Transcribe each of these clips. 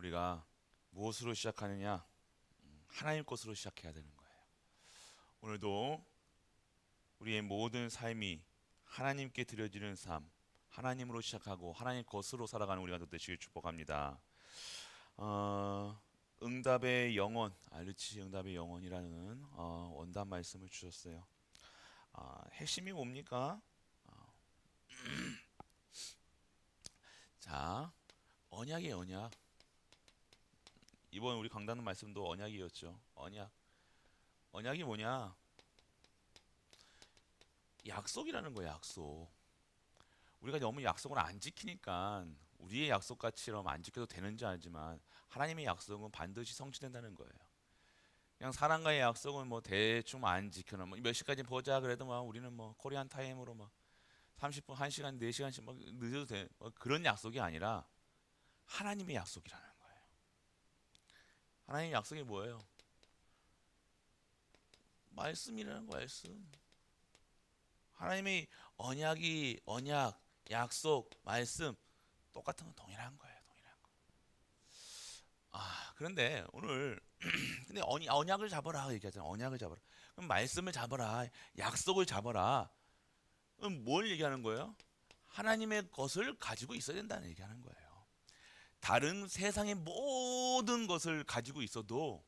우리가 무엇으로 시작하느냐? 하나님 것으로 시작해야 되는 거예요. 오늘도 우리의 모든 삶이 하나님께 드려지는 삶, 하나님으로 시작하고 하나님 것으로 살아가는 우리가 되시길 축복합니다. 응답의 영혼, 알르치 응답의 영혼이라는 원단 말씀을 주셨어요. 핵심이 뭡니까? 자, 언약의 언약. 이번 우리 강단의 말씀도 언약이었죠. 언약. 언약이 뭐냐? 약속이라는 거야, 약속. 우리가 너무 약속을 안 지키니까 우리의 약속같이럼 안 지켜도 되는지 알지만 하나님의 약속은 반드시 성취된다는 거예요. 그냥 사람과의 약속은 뭐 대충 안 지켜는 뭐몇 시까지 보자 그래도 막 우리는 뭐 코리안 타임으로 막 30분, 1시간, 4시간씩 막 늦어도 돼. 그런 약속이 아니라 하나님의 약속이라는 거예요. 하나님의 약속이 뭐예요? 말씀이라는 거, 말씀. 하나님의 언약, 약속, 말씀 똑같은 건 동일한 거예요. 동일한 거. 그런데 오늘 근데 언약을 잡아라 얘기하잖아. 언약을 잡아라. 그럼 말씀을 잡아라. 약속을 잡아라. 그럼 뭘 얘기하는 거예요? 하나님의 것을 가지고 있어야 된다는 얘기하는 거예요. 다른 세상의 모든 것을 가지고 있어도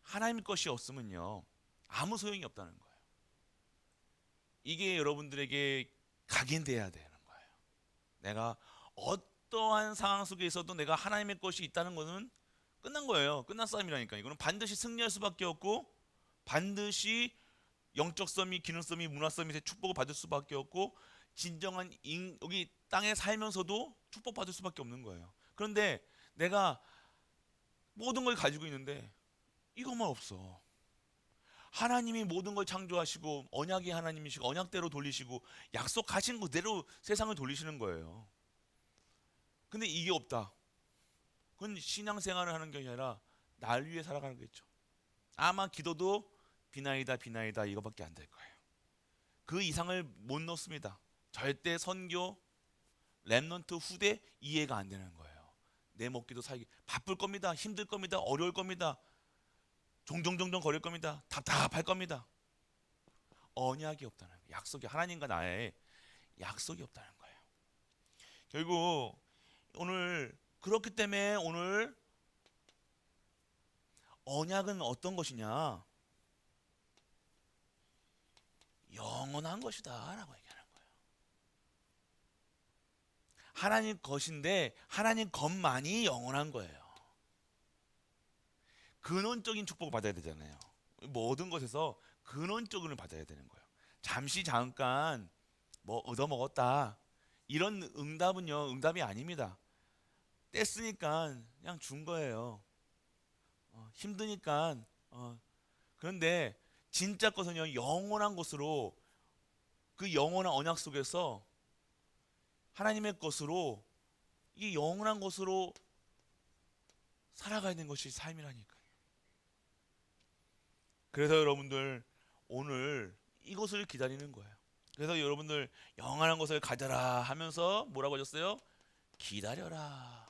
하나님 것이 없으면요. 아무 소용이 없다는 거예요. 이게 여러분들에게 각인돼야 되는 거예요. 내가 어떠한 상황 속에 있어도 내가 하나님의 것이 있다는 것은 끝난 거예요. 끝난 싸움이라니까. 이거는 반드시 승리할 수밖에 없고 반드시 영적 섬이, 기능 섬이, 문화 섬이 축복을 받을 수밖에 없고 진정한 여기 땅에 살면서도 축복받을 수밖에 없는 거예요. 그런데 내가 모든 걸 가지고 있는데 이것만 없어. 하나님이 모든 걸 창조하시고 언약이 하나님이시고 언약대로 돌리시고 약속하신 그대로 세상을 돌리시는 거예요. 근데 이게 없다. 그건 신앙생활을 하는 게 아니라 날 위해 살아가는 거겠죠. 아마 기도도 비나이다 비나이다 이거밖에 안 될 거예요. 그 이상을 못 넣습니다. 절대 선교 렘넌트 후대 이해가 안 되는 거예요. 내 먹기도 살기 바쁠 겁니다. 힘들 겁니다. 어려울 겁니다. 종종종종 거릴 겁니다. 답답할 겁니다. 언약이 없다는 거예요. 약속이 하나님과 나의 약속이 없다는 거예요. 결국 오늘 그렇기 때문에 오늘 언약은 어떤 것이냐? 영원한 것이다라고 얘기하는 거예요. 하나님 것인데 하나님 것만이 영원한 거예요. 근원적인 축복을 받아야 되잖아요. 모든 것에서 근원적으로 받아야 되는 거예요. 잠시 잠깐 뭐 얻어먹었다 이런 응답은요 응답이 아닙니다. 뗐으니까 그냥 준 거예요. 힘드니까 그런데 진짜 것은요 영원한 것으로 그 영원한 언약 속에서 하나님의 것으로 이 영원한 것으로 살아가야 되는 것이 삶이라니까요. 그래서 여러분들 오늘 이것을 기다리는 거예요. 그래서 여러분들 영원한 것을 가져라 하면서 뭐라고 하셨어요? 기다려라.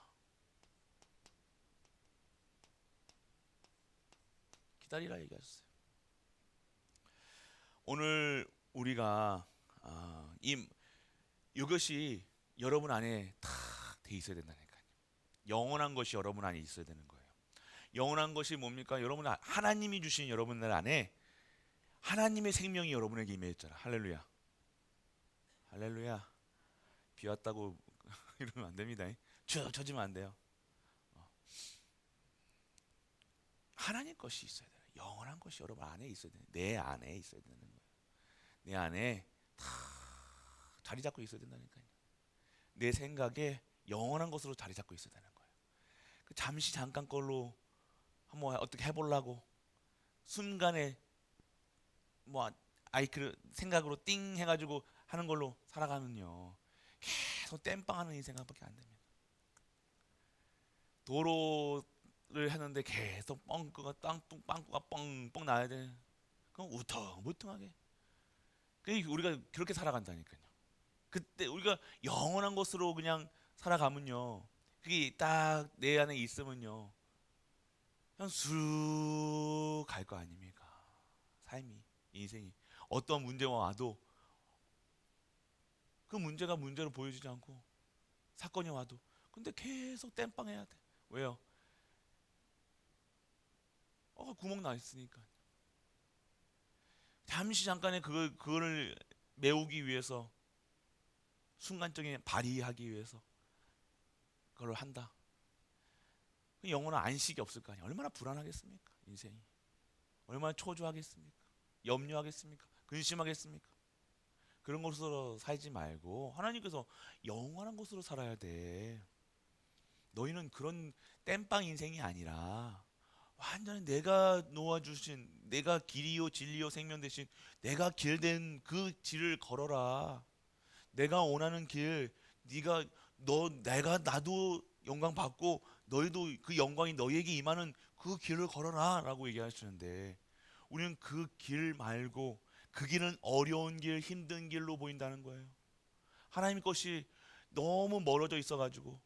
기다리라 얘기하셨어요. 오늘 우리가 이것이 여러분 안에 다 돼 있어야 된다니까요. 영원한 것이 여러분 안에 있어야 되는 거예요. 영원한 것이 뭡니까? 여러분 하나님이 주신 여러분들 안에 하나님의 생명이 여러분에게 임해있잖아. 할렐루야. 할렐루야. 비 왔다고 이러면 안 됩니다. 쭉 쳐지면 안 돼요. 하나님 것이 있어야 돼요. 영원한 것이 여러분 안에 있어야 돼요. 내 안에 있어야 되는 거예요. 내 안에 다 자리 잡고 있어야 된다니까요. 내 생각에 영원한 것으로 자리 잡고 있어야 되는 거예요. 잠시 잠깐 걸로 한번 어떻게 해보려고 순간에 뭐 그 생각으로 띵 해가지고 하는 걸로 살아가면요 계속 땜빵하는 인생밖에 안 됩니다. 도로를 하는데 계속 뻥꾸가 빵꾸가 뻥뻥 나야 돼. 그럼 우퉁무퉁하게. 우리가 그렇게 살아간다니까요. 그때 우리가 영원한 것으로 그냥 살아가면요 그게 딱 내 안에 있으면요, 그냥 쑥 갈 거 아닙니까? 삶이, 인생이 어떤 문제가 와도 그 문제가 문제로 보여지지 않고, 사건이 와도 근데 계속 땜빵해야 돼. 왜요? 구멍 나 있으니까. 잠시 잠깐의 그거를 메우기 위해서, 순간적인 발휘하기 위해서 그걸 한다. 그 영혼은 안식이 없을 거 아니에요. 얼마나 불안하겠습니까? 인생이 얼마나 초조하겠습니까? 염려하겠습니까? 근심하겠습니까? 그런 것으로 살지 말고 하나님께서 영원한 것으로 살아야 돼. 너희는 그런 땜빵 인생이 아니라 완전히 내가 놓아주신, 내가 길이요 진리요 생명 대신 내가 길된 그 길을 걸어라. 내가 원하는 길, 네가 내가 나도 영광 받고 너희도 그 영광이 너희에게 임하는 그 길을 걸어라라고 얘기하시는데, 우리는 그 길 말고 그 길은 어려운 길, 힘든 길로 보인다는 거예요. 하나님 것이 너무 멀어져 있어가지고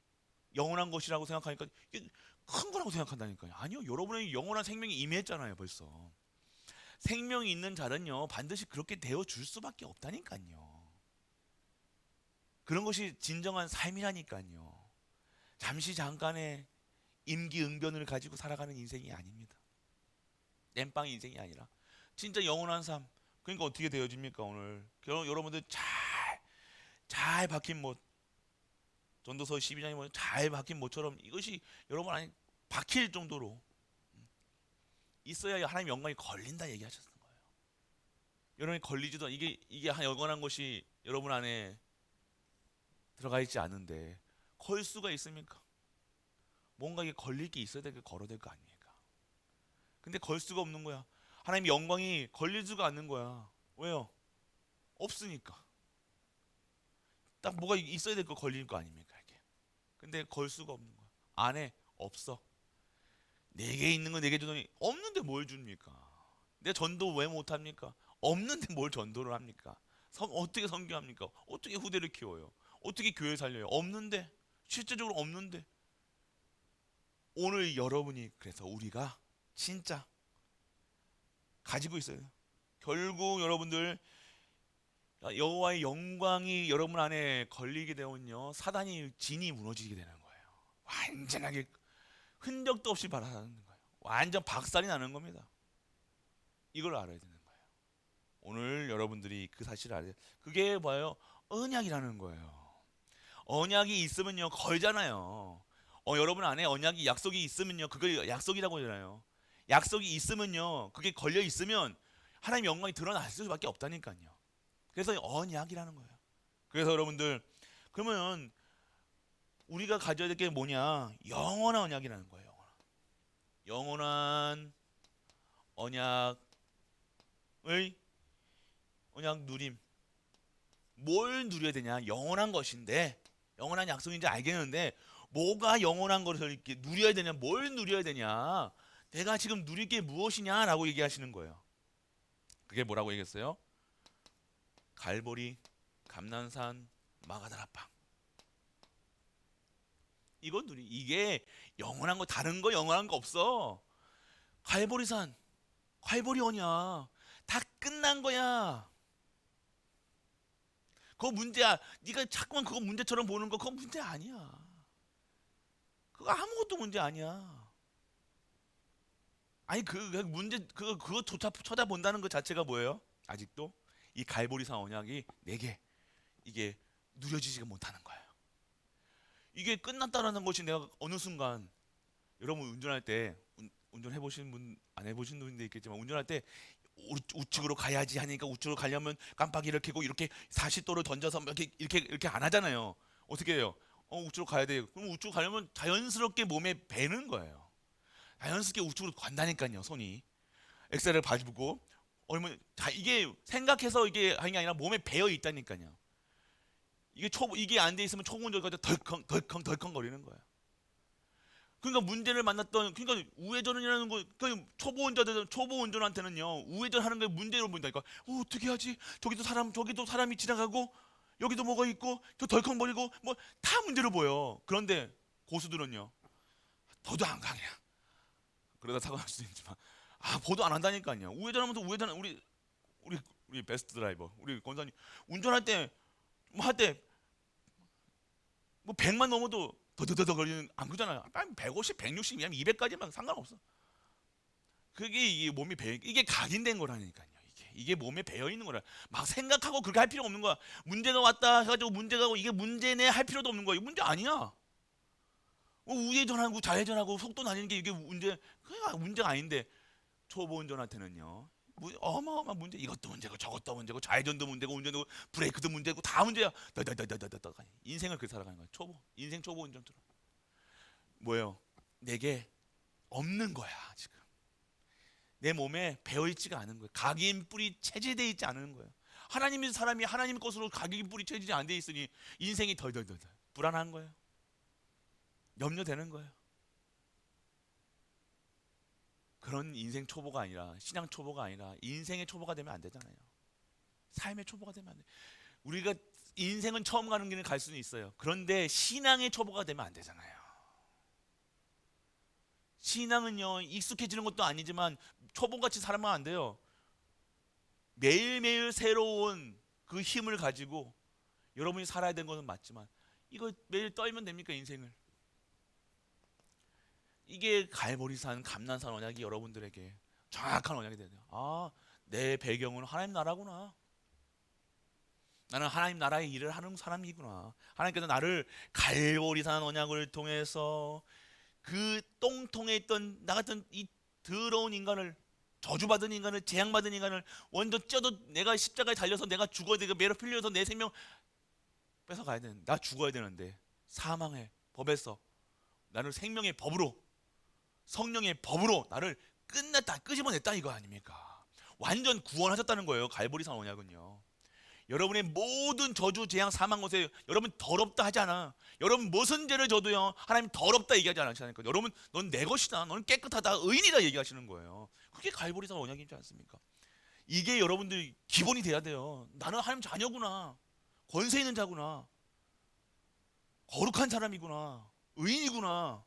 영원한 것이라고 생각하니까 이게 큰 거라고 생각한다니까요. 아니요, 여러분의 영원한 생명이 임했잖아요, 벌써. 생명이 있는 자는요 반드시 그렇게 되어 줄 수밖에 없다니까요. 그런 것이 진정한 삶이라니까요. 잠시 잠깐의 임기응변을 가지고 살아가는 인생이 아닙니다. 땜빵 인생이 아니라 진짜 영원한 삶. 그러니까 어떻게 되어집니까? 오늘 여러분들 잘 박힌 못, 전도서 12장에 보면 잘 박힌 못처럼 이것이 여러분 안에 박힐 정도로 있어야 하나님 영광이 걸린다 얘기하셨던 거예요. 여러분이 걸리지도, 이게 한 영원한 것이 여러분 안에 들어가 있지 않은데 걸 수가 있습니까? 뭔가 이게 걸릴 게 있어야 되게 걸어야 될 거 아닙니까? 근데 걸 수가 없는 거야. 하나님 영광이 걸릴 수가 않는 거야. 왜요? 없으니까. 딱 뭐가 있어야 될 거 걸릴 거 아닙니까 이게. 근데 걸 수가 없는 거야. 안에 없어. 내게 있는 거 내게 주더니 없는데 뭘 줍니까? 내 전도 왜 못합니까? 없는데 뭘 전도를 합니까? 어떻게 선교합니까? 어떻게 후대를 키워요? 어떻게 교회 살려요? 없는데, 실제적으로 없는데. 오늘 여러분이, 그래서 우리가 진짜 가지고 있어요. 결국 여러분들 여호와의 영광이 여러분 안에 걸리게 되면요 사단이 진이 무너지게 되는 거예요. 완전하게 흔적도 없이 발아나는 거예요. 완전 박살이 나는 겁니다. 이걸 알아야 되는 거예요. 오늘 여러분들이 그 사실을 알아야 돼요. 그게 뭐예요? 언약이라는 거예요. 언약이 있으면요 걸잖아요. 여러분 안에 언약이, 약속이 있으면요 그걸 약속이라고 하잖아요. 약속이 있으면요 그게 걸려 있으면 하나님의 영광이 드러날 수밖에 없다니까요. 그래서 언약이라는 거예요. 그래서 여러분들, 그러면 우리가 가져야 될 게 뭐냐? 영원한 언약이라는 거예요. 영원한 언약의 언약 누림. 뭘 누려야 되냐? 영원한 것인데, 영원한 약속인지 알겠는데 뭐가 영원한 것을 이렇게 누려야 되냐? 뭘 누려야 되냐? 내가 지금 누릴 게 무엇이냐라고 얘기하시는 거예요. 그게 뭐라고 얘기했어요? 갈보리, 감난산, 마가다라빵. 이게 영원한 거, 다른 거 영원한 거 없어. 갈보리산, 갈보리 언약 다 끝난 거야. 그거 문제야. 네가 자꾸만 그거 문제처럼 보는 거, 그거 문제 아니야. 그거 아무것도 문제 아니야. 아니 그 문제, 그거조차 쳐다본다는 것 자체가 뭐예요? 아직도 이 갈보리산 언약이 내게 이게 누려지지가 못하는 거예요. 이게 끝났다라는 것이, 내가 어느 순간, 여러분 운전할 때, 운전해 보신 분, 안 해보신 분도 있겠지만, 운전할 때 우측으로 가야지 하니까 우측으로 가려면 깜빡이를 켜고 이렇게 40도를 던져서 이렇게 안 하잖아요. 어떻게 해요? 우측으로 가야 돼요. 그럼 우측으로 가려면 자연스럽게 몸에 배는 거예요. 자연스럽게 우측으로 간다니까요. 손이 엑셀을 밟고, 이게 생각해서 이게 하는 게 아니라 몸에 배어 있다니까요. 이게 안 돼 있으면 초보 운전까지 덜컹 거리는 거야. 그러니까 문제를 만났던, 그러니까 우회전이라는 거, 그러니까 초보 운전한테는요 우회전하는 게 문제로 보인다니까. 어떻게 하지? 저기도 사람이 지나가고 여기도 뭐가 있고 저 덜컹거리고 뭐 다 문제로 보여. 그런데 고수들은요 더도 안 강해. 그러다 사고 날 수도 있지만 보도 안 한다니까요. 우회전하면서 우리 베스트 드라이버 우리 권사님 운전할 때 뭐 할 때 뭐 100만 넘어도 더더더더 거리는 안 그러잖아요. 150, 160, 200까지만 상관없어. 그게 이게 몸이 이게 각인된 거라니까요. 이게 몸에 배어 있는 거라. 막 생각하고 그렇게 할 필요 없는 거야. 문제가 왔다 해가지고 문제가 이게 문제네 할 필요도 없는 거야. 이거 문제 아니야. 우회전하고 좌회전하고 속도 날리는 게 이게 문제가 아닌데 초보 운전한테는요 어마어마한 문제. 이것도 문제고 저것도 문제고 좌회전도 문제고 운전도 브레이크도 문제고 다 문제야. 더더더더더 인생을 그렇게 살아가는 거야. 인생 초보 운전처럼. 뭐예요? 내게 없는 거야 지금. 내 몸에 배어있지가 않은 거예요. 각인 뿌리 체제되어 있지 않은 거예요. 하나님의 사람이 하나님 것으로 각인 뿌리 체제되지 안 돼 있으니 인생이 덜덜덜 불안한 거예요. 염려되는 거예요. 그런 인생 초보가 아니라 신앙 초보가 아니라 인생의 초보가 되면 안 되잖아요. 삶의 초보가 되면 안 돼. 우리가 인생은 처음 가는 길을 갈 수는 있어요. 그런데 신앙의 초보가 되면 안 되잖아요. 신앙은요 익숙해지는 것도 아니지만 초보같이 살면 안 돼요. 매일매일 새로운 그 힘을 가지고 여러분이 살아야 되는 것은 맞지만 이거 매일 떨면 됩니까 인생을? 이게 갈보리산 감난산 언약이 여러분들에게 정확한 언약이 돼야 돼요. 내 배경은 하나님 나라구나. 나는 하나님 나라의 일을 하는 사람이구나. 하나님께서 나를 갈보리산 언약을 통해서 그 똥통에 있던 나 같은 이 더러운 인간을 저주받은 인간을 재앙받은 인간을 완전 쪄도 내가 십자가에 달려서 내가 죽어야 되고 매로 풀려서 내 생명 뺏어가야 되는데 나 죽어야 되는데 사망의 법에서 나를 생명의 법으로 성령의 법으로 나를 끄집어냈다 이거 아닙니까? 완전 구원하셨다는 거예요. 갈보리산 언약은요. 여러분의 모든 저주, 재앙, 사망 것에 여러분 더럽다 하지 않아. 여러분 무슨 죄를 져도요 하나님 더럽다 얘기하지 않으시니까 여러분 넌 내 것이다, 넌 깨끗하다, 의인이다 얘기하시는 거예요. 그게 갈보리산 언약이지 않습니까? 이게 여러분들 기본이 돼야 돼요. 나는 하나님 자녀구나, 권세 있는 자구나, 거룩한 사람이구나, 의인이구나.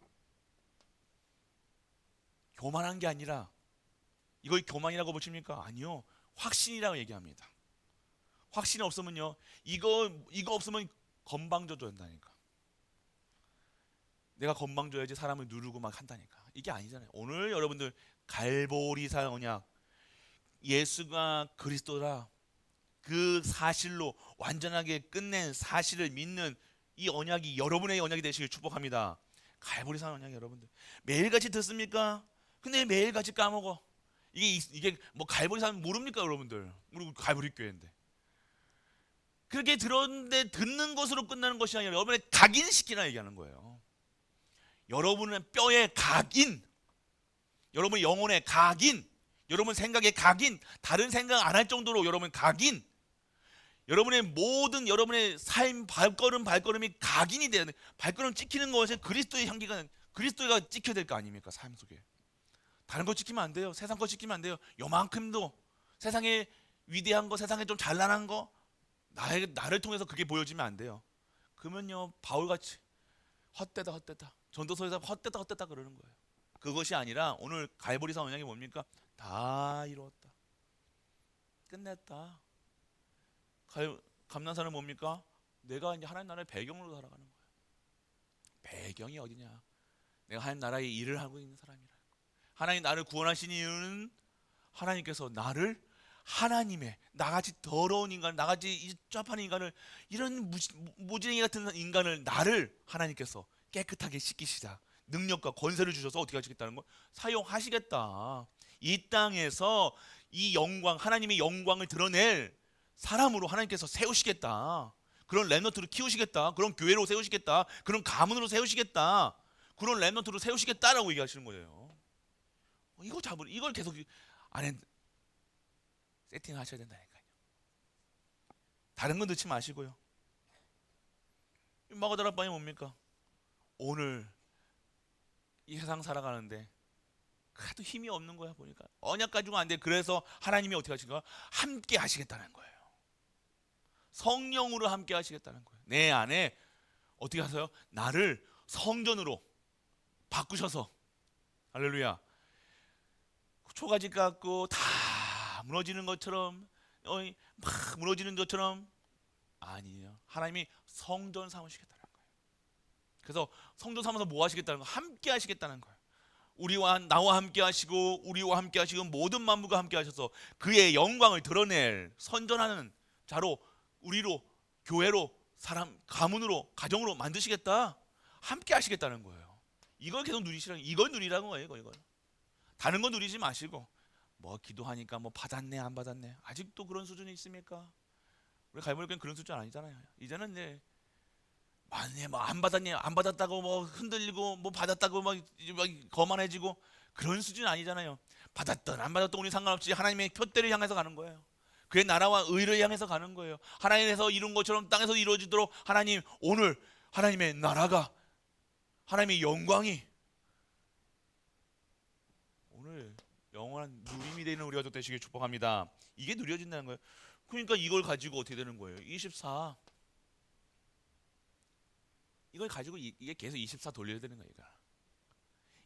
교만한 게 아니라 이걸 교만이라고 보십니까? 아니요, 확신이라고 얘기합니다. 확신이 없으면요 이거 없으면 건방져도 된다니까. 내가 건방져야지 사람을 누르고 막 한다니까. 이게 아니잖아요. 오늘 여러분들 갈보리산 언약, 예수가 그리스도라 그 사실로 완전하게 끝낸 사실을 믿는 이 언약이 여러분의 언약이 되시길 축복합니다. 갈보리산 언약 여러분들 매일같이 듣습니까? 근데 매일같이 까먹어. 이게 뭐 갈보리산 모릅니까 여러분들? 우리 갈보리 교회인데. 그렇게 들었는데 듣는 것으로 끝나는 것이 아니라 여러분의 각인시키라 얘기하는 거예요. 여러분의 뼈의 각인, 여러분 영혼의 각인, 여러분 생각의 각인, 다른 생각 안 할 정도로 여러분 각인, 여러분의 모든 여러분의 삶 발걸음이 각인이 돼야 돼. 발걸음 찍히는 것에 그리스도의 향기가, 그리스도가 찍혀야 될 거 아닙니까? 삶 속에 다른 거 찍히면 안 돼요. 세상 거 찍히면 안 돼요. 요만큼도 세상에 위대한 거, 세상에 좀 잘난한 거 나를 통해서 그게 보여지면 안 돼요. 그러면요 바울같이 헛되다 전도서에서 헛되다 그러는 거예요. 그것이 아니라 오늘 갈보리산 언약이 뭡니까? 다 이루었다, 끝냈다. 감난산은 뭡니까? 내가 이제 하나님 나라의 배경으로 살아가는 거예요. 배경이 어디냐? 내가 하나님 나라의 일을 하고 있는 사람이라. 하나님 나를 구원하신 이유는 하나님께서 나를 하나님의 나같이 더러운 인간, 나같이 짭한 인간을, 이런 무지랭이 같은 인간을 나를 하나님께서 깨끗하게 씻기시자 능력과 권세를 주셔서 어떻게 하시겠다는 거? 사용하시겠다. 이 땅에서 이 영광, 하나님의 영광을 드러낼 사람으로 하나님께서 세우시겠다. 그런 렘넌트로 키우시겠다. 그런 교회로 세우시겠다. 그런 가문으로 세우시겠다. 그런 렘넌트로 세우시겠다라고 얘기하시는 거예요. 이걸 계속 안에 세팅하셔야 된다니까요. 다른 건 넣지 마시고요. 마가다락방이 뭡니까? 오늘 이 세상 살아가는데 하도 힘이 없는 거야. 보니까 언약 가지고 안 돼. 그래서 하나님이 어떻게 하실까? 함께 하시겠다는 거예요. 성령으로 함께 하시겠다는 거예요. 내 안에 어떻게 하세요? 나를 성전으로 바꾸셔서, 할렐루야, 초가집 갖고 다 무너지는 것처럼, 막 무너지는 것처럼, 아니에요. 하나님이 성전 삼으시겠다는 거예요. 그래서 성전 삼아서 뭐 하시겠다는 거예요? 함께 하시겠다는 거예요. 나와 함께 하시고 우리와 함께 하시고 모든 만물과 함께 하셔서 그의 영광을 드러낼 선전하는 자로, 우리로, 교회로, 사람 가문으로, 가정으로 만드시겠다. 함께 하시겠다는 거예요. 이걸 계속 누리시라는, 이걸 누리라는 거예요. 이걸 다른 거 누리지 마시고, 뭐 기도하니까 뭐 받았네 안 받았네, 아직도 그런 수준이 있습니까? 우리 갈모리교회는 그런 수준 아니잖아요. 이제는 이제 아니 뭐안 받았니 안 받았다고 뭐 흔들리고, 뭐 받았다고 막 거만해지고, 그런 수준 아니잖아요. 받았던 안 받았던 우리 상관없이 하나님의 표대를 향해서 가는 거예요. 그의 나라와 의를 향해서 가는 거예요. 하나님에서 이룬 것처럼 땅에서 이루어지도록, 하나님 오늘 하나님의 나라가, 하나님의 영광이 오늘 영원한 누림이 되는 우리 가족 되시길 축복합니다. 이게 누려진다는 거예요. 그러니까 이걸 가지고 어떻게 되는 거예요? 24, 이걸 가지고 이게 계속 24 돌려야 되는 거예요.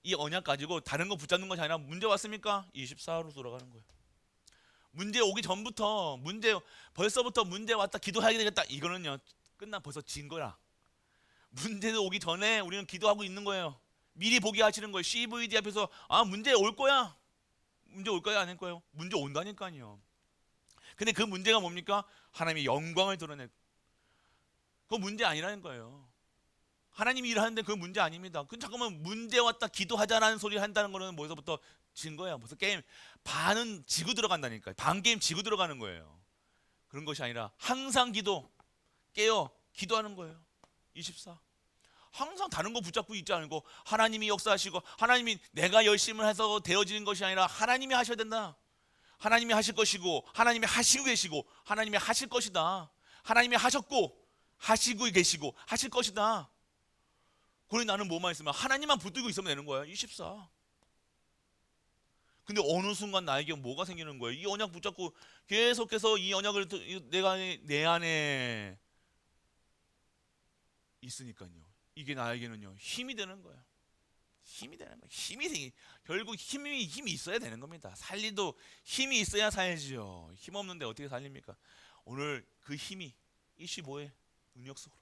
이 언약 가지고 다른 거 붙잡는 것이 아니라, 문제 왔습니까? 24로 돌아가는 거예요. 문제 오기 전부터, 벌써부터 문제 왔다 기도해야 되겠다, 이거는요 벌써 진 거야. 문제도 오기 전에 우리는 기도하고 있는 거예요. 미리 보게 하시는 거예요. CVD 앞에서 문제 올 거야. 문제 올 거야, 안 올 거예요? 문제 온다니까요. 근데 그 문제가 뭡니까? 하나님의 영광을 드러내. 그거 문제 아니라는 거예요. 하나님이 일하는데 그건 문제 아닙니다. 그 잠깐만, 문제 왔다 기도하자라는 소리 한다는 거는 뭐서부터 진 거야. 벌써 게임 반은 지고 들어간다니까. 반 게임 지고 들어가는 거예요. 그런 것이 아니라 항상 깨어 기도하는 거예요. 24. 항상 다른 거 붙잡고 있지 않고, 하나님이 역사하시고, 하나님이 내가 열심히 해서 되어지는 것이 아니라 하나님이 하셔야 된다. 하나님이 하실 것이고, 하나님이 하시고 계시고, 하나님이 하실 것이다. 하나님이 하셨고 하시고 계시고 하실 것이다. 그래, 나는 뭐만 있으면, 하나님만 붙들고 있으면 되는 거야. 24. 근데 어느 순간 나에게 뭐가 생기는 거예요? 이 언약 붙잡고 계속해서 이 언약을 내가 내 안에 있으니까요, 이게 나에게는요 힘이 되는 거예요. 힘이 되는 거예요. 결국 힘이 있어야 되는 겁니다. 살리도 힘이 있어야 살지요. 힘 없는데 어떻게 살립니까? 오늘 그 힘이 25의 능력 속으로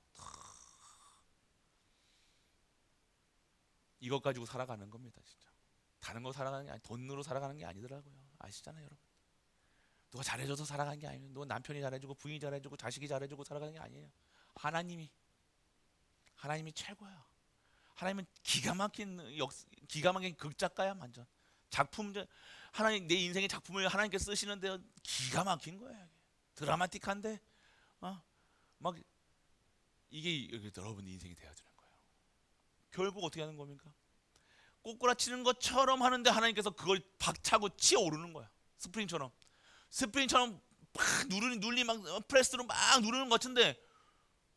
이것 가지고 살아가는 겁니다. 진짜 다른 거 살아가는 게 아니, 돈으로 살아가는 게 아니더라고요. 아시잖아요, 여러분. 누가 잘해줘서 살아가는 게 아니에요. 누가 남편이 잘해주고 부인이 잘해주고 자식이 잘해주고 살아가는 게 아니에요. 하나님이 최고야. 하나님은 기가 막힌 극작가야. 완전 작품, 하나님 내 인생의 작품을 하나님께 쓰시는데 기가 막힌 거야. 드라마틱한데 막 이게 여러분 인생이 되어야 되는 거예요. 결국 어떻게 하는 겁니까? 꼬꾸라치는 것처럼 하는데 하나님께서 그걸 박차고 치어 오르는 거야. 스프링처럼 막 눌리 막 프레스로 막 누르는 것 같은데,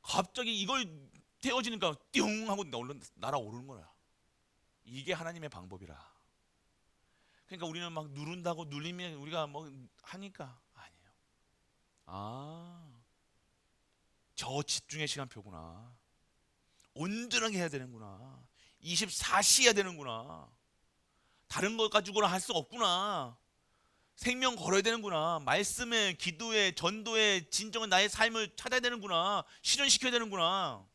갑자기 이걸 태워지니까 띵 하고 날아오르는 거야. 이게 하나님의 방법이라. 그러니까 우리는 막 누른다고, 눌리면 우리가 뭐 하니까 아니에요. 저 집중의 시간표구나. 온전하게 해야 되는구나. 24시 해야 되는구나. 다른 것 가지고는 할 수 없구나. 생명 걸어야 되는구나. 말씀에, 기도에, 전도에 진정한 나의 삶을 찾아야 되는구나. 실현시켜야 되는구나.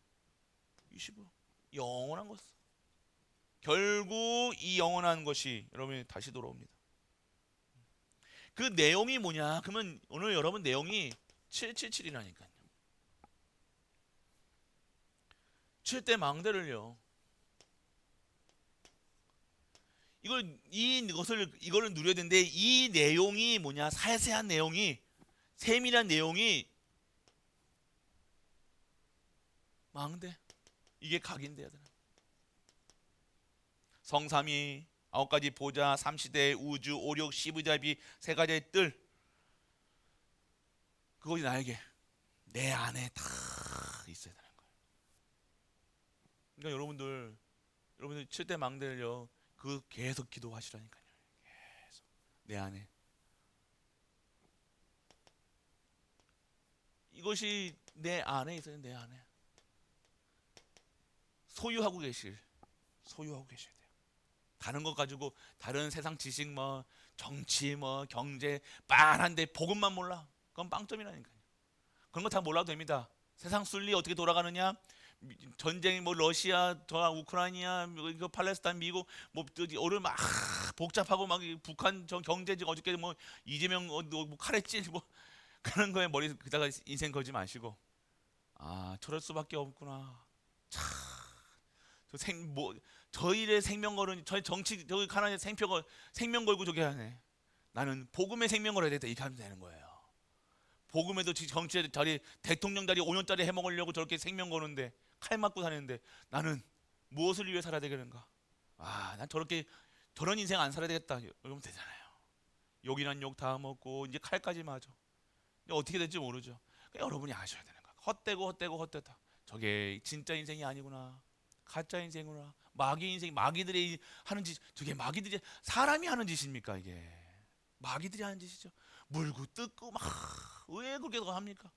25. 영원한 것. 결국 이 영원한 것이 여러분이 다시 돌아옵니다. 그 내용이 뭐냐? 그러면 오늘 여러분 내용이 777이라니까요. 7대 망대를요. 이거를 누려야 되는데, 이 내용이 뭐냐? 세세한 내용이, 세밀한 내용이 망대. 이게 각인돼야 되는. 성삼위, 9가지 보좌, 삼시대, 우주, 오륙, 십의자비, 세 가지의 뜰. 그것이 나에게, 내 안에 다 있어야 되는 거예요. 그러니까 여러분들 7대 망대를요, 계속 기도하시라니까요. 계속 내 안에. 이것이 내 안에 있어요. 내 안에. 소유하고 계셔야 돼요. 다른 것 가지고 다른 세상 지식 뭐 정치 뭐 경제 빤한데 복음만 몰라. 그건 빵점이라니까요. 그런 거 다 몰라도 됩니다. 세상 순리 어떻게 돌아가느냐, 전쟁이 뭐 러시아, 저 우크라이나, 이거 팔레스타인, 미국 뭐 오늘 막 복잡하고 막 북한 저 경제적 어저께 뭐 이재명 뭐 카레찔 뭐 그런 거에 머리 그다가 인생 걸지 마시고 저럴 수밖에 없구나. 저생뭐 저일의 생명 걸은 저희 정치 저기 하나의 생명 걸고 저기 하네. 나는 복음의 생명 걸어야 되겠다 이렇게 하면 되는 거예요. 복음에도 정치의 자리 대통령 자리 5년짜리 해먹으려고 저렇게 생명 거는데 칼 맞고 사는데 나는 무엇을 위해 살아야 되겠는가? 난 저렇게 저런 인생 안 살아야 되겠다 이러면 되잖아요. 욕이란 욕 다 먹고 이제 칼까지 맞아. 어떻게 될지 모르죠. 그러니까 여러분이 아셔야 되는 거야. 헛되다. 저게 진짜 인생이 아니구나. 가짜 인생이구나. 마귀 인생, 마귀들이 하는 짓, 저게 마귀들이 사람이 하는 짓입니까 이게? 마귀들이 하는 짓이죠. 물고 뜯고 막 왜 그렇게 합니까?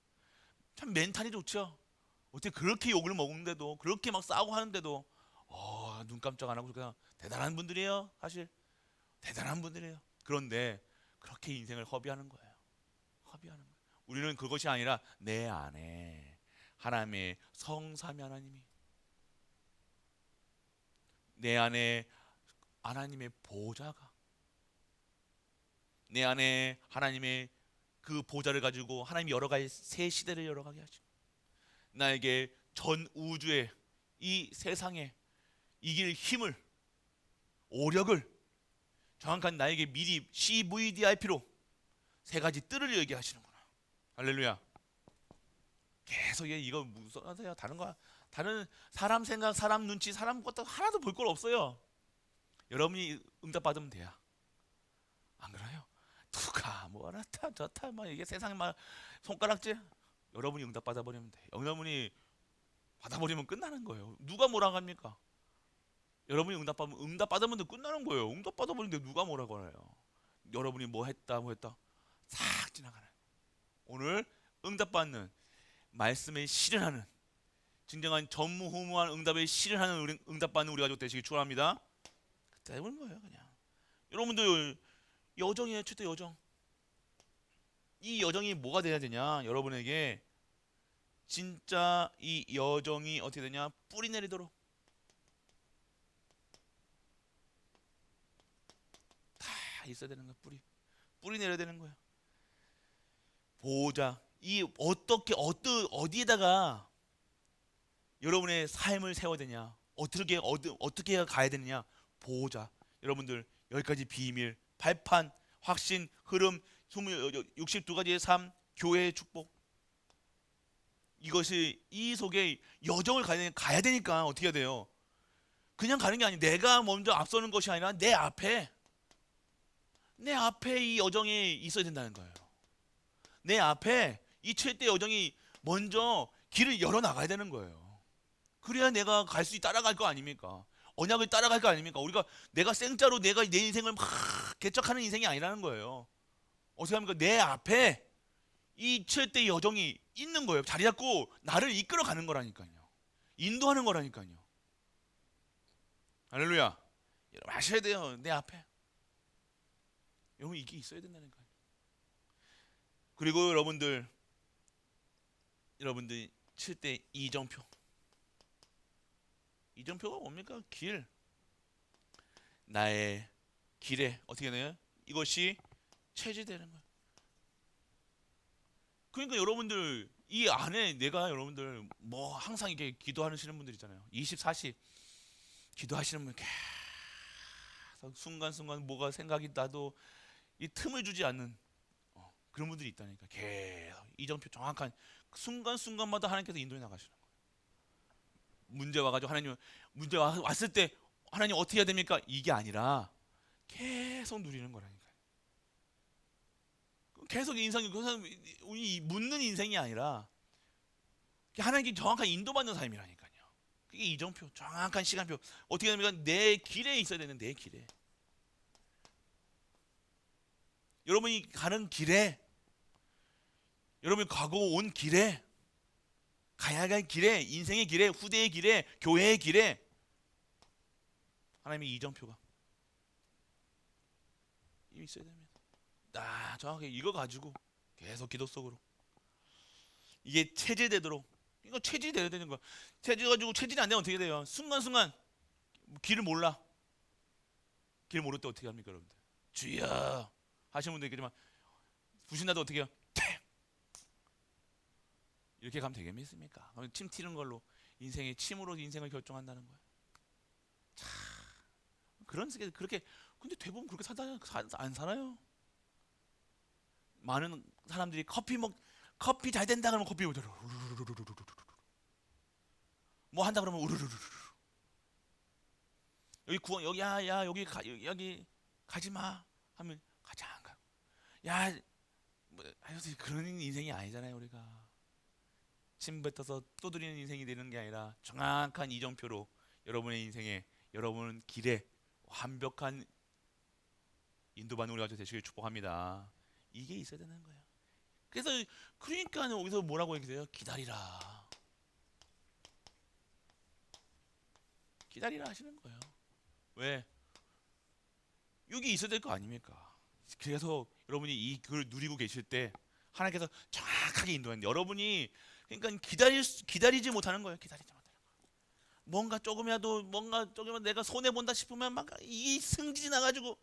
참 멘탈이 좋죠. 어떻게 그렇게 욕을 먹는데도 그렇게 막 싸우고 하는데도 눈 깜짝 안 하고 그냥 대단한 분들이에요. 사실 대단한 분들이에요. 그런데 그렇게 인생을 허비하는 거예요. 우리는 그것이 아니라 내 안에 하나님의 성삼위 하나님이 내 안에 하나님의 보좌가 내 안에 하나님의 그 보좌를 가지고 하나님이 여러 가지 새 시대를 열어가게 하시고 나에게 전 우주의 이 세상에 이길 힘을 오력을 정확한 나에게 미리 CVDIP로 세 가지 뜰을 열게 하시는구나. 할렐루야. 계속 이거 무서워하세요. 다른 사람 생각, 사람 눈치, 사람 것도 하나도 볼 걸 없어요. 여러분이 응답 받으면 돼요. 안 그래요? 누가 뭐라 저타 막 이게 세상에 막 손가락질 여러분이 응답 받아버리면 돼. 여러분이 받아버리면 끝나는 거예요. 누가 뭐라 합니까? 여러분이 응답 받으면 끝나는 거예요. 응답 받아버리는데 누가 뭐라고 해요? 여러분이 뭐 했다 싹 지나가는. 오늘 응답 받는 말씀에 실현하는 진정한 전무후무한 응답에 실현하는 응답 받는 우리 가족 되시기 축원합니다. 대부분 거예요 그냥. 여러분들 여정이에요. 최대 여정. 이 여정이 뭐가 돼야 되냐? 여러분에게 진짜 이 여정이 어떻게 되냐? 뿌리 내리도록 다 있어야 되는 거야. 뿌리 내려야 되는 거야. 보호자 이 어디에다가 여러분의 삶을 세워야 되냐? 어떻게 가야 되느냐? 보호자. 여러분들 10가지 비밀, 발판, 확신, 흐름, 62가지의 삶, 교회의 축복. 이것이 이 속에 여정을 가야 되니까 어떻게 해야 돼요? 그냥 가는 게 아니라 내가 먼저 앞서는 것이 아니라 내 앞에 이 여정이 있어야 된다는 거예요. 내 앞에 이 최대 여정이 먼저 길을 열어 나가야 되는 거예요. 그래야 내가 따라갈 거 아닙니까? 언약을 따라갈 거 아닙니까? 내가 생짜로 내가 내 인생을 막 개척하는 인생이 아니라는 거예요. 어떻게 합니까? 내 앞에 이 최대 여정이 있는 거예요. 자리 잡고 나를 이끌어 가는 거라니까요. 인도하는 거라니까요. 할렐루야. 여러분 아셔야 돼요. 내 앞에. 여러분 이게 있어야 된다는 거예요. 그리고 여러분들 7대 이정표. 이정표가 뭡니까? 길. 나의 길에 어떻게 되나요? 이것이 체질되는 거예요. 그러니까 여러분들 이 안에 내가 여러분들 뭐 항상 이렇게 기도하시는 분들 있잖아요. 24시 기도하시는 분 계속 순간순간 뭐가 생각이 나도 이 틈을 주지 않는 그런 분들이 있다니까. 계속 이정표 정확한 순간순간마다 하나님께서 인도해 나가시는 거예요. 문제 와가지고 문제 왔을 때 하나님 어떻게 해야 됩니까? 이게 아니라 계속 누리는 거라니까요. 계속 우리 묻는 인생이 아니라 하나님께 정확한 인도받는 삶이라니까요. 그게 이정표, 정확한 시간표. 어떻게 됩니까? 내 길에 있어야 되는 내 길에. 여러분이 가는 길에, 여러분이 가고 온 길에 가야 할 길에, 인생의 길에, 후대의 길에, 교회의 길에 하나님의 이정표가 이미 있어야 됩니다. 정확히 이거 가지고 계속 기도 속으로 이게 체질되도록, 이거 체질돼야 되는 거야. 체질 가지고 체질이 안 되면 어떻게 돼요? 순간순간 길을 몰라. 길 모를 때 어떻게 합니까, 여러분들? 주여 하시는 분도 있겠지만 부신나도 어떻게 해요? 이렇게 가면 되겠습니까? 침 튀는 걸로 인생의 침으로 인생을 결정한다는 거야. 참 그런 식의 그렇게, 근데 대부분 그렇게 안 살아요. 많은 사람들이 커피 잘 된다 그러면 커피 우르르르 뭐 한다 그러면 우르르르 여기 구원 여기 야 여기 가지 마 하면 가지 안 가. 야 뭐, 그런 인생이 아니잖아요. 우리가 침 뱉어서 떠들이는 인생이 되는 게 아니라 정확한 이정표로 여러분의 인생에, 여러분 길에 완벽한 인도받는 우리가 되시길 축복합니다. 이게 있어야 되는 거예요. 그래서 그러니까 여기서 뭐라고 얘기해요? 기다리라. 기다리라 하시는 거예요. 왜? 여기 있어야 될 거 아닙니까? 그래서 여러분이 이 그걸 누리고 계실 때 하나님께서 정확하게 인도하는데, 여러분이 그러니까 기다리지 못하는 거예요. 기다리지 못하는 거예요. 뭔가 조금이라도 내가 손해 본다 싶으면 막 이 승질이 나가지고,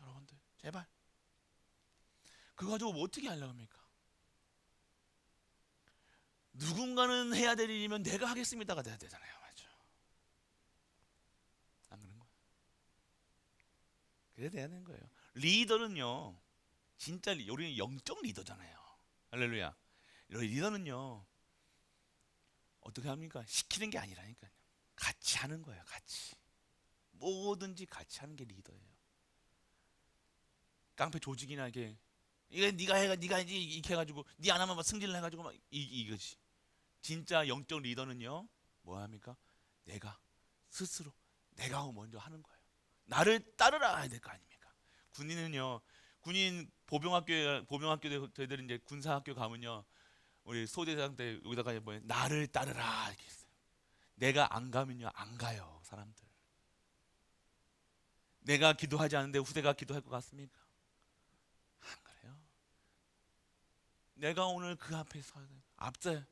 여러분들 제발 그거 가지고 뭐 어떻게 하려고 합니까? 누군가는 해야 될 일이면 내가 하겠습니다가 돼야 되잖아요. 맞죠? 안 그런 거예요. 그래야 되는 거예요. 리더는요, 진짜 우리는 영적 리더잖아요. 할렐루야. 리더는요 어떻게 합니까? 시키는 게 아니라니까요. 같이 하는 거예요. 같이 뭐든지 같이 하는 게 리더예요. 깡패 조직이나 이게 네가 해가 네가 이렇게 해가지고 네 안 하면 막 승질을 해가지고 막 이거지. 진짜 영적 리더는요 뭐 합니까? 내가 스스로 내가 먼저 하는 거예요. 나를 따르라 해야 될 거 아닙니까? 군인은요, 군인 보병학교 저희들 이제 군사학교 가면요, 우리 소대장 때 여기다가 뭐 나를 따르라 이렇게 했어요. 내가 안 가면요 안 가요 사람들. 내가 기도하지 않는데 후대가 기도할 것 같습니까? 안 그래요. 내가 오늘 그 앞에 서야 돼. 앞서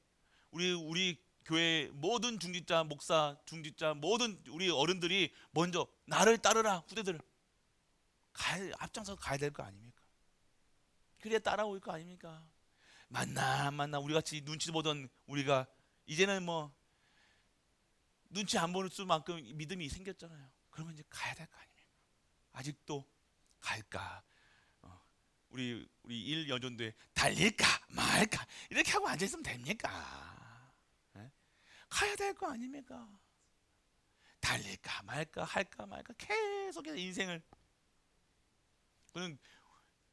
우리 교회 모든 중직자 목사 중직자 모든 우리 어른들이 먼저 나를 따르라 후대들 앞장서 가야 될 거 아닙니까? 그래야 따라올 거 아닙니까? 만나 안 만나 우리 같이 눈치 보던 우리가 이제는 뭐 눈치 안 보는 수만큼 믿음이 생겼잖아요. 그러면 이제 가야 될 거 아닙니까? 아직도 갈까? 우리 일 여전도에 달릴까 말까 이렇게 하고 앉아 있으면 됩니까? 예? 가야 될 거 아닙니까? 달릴까 말까 할까 말까 계속해서 인생을, 그는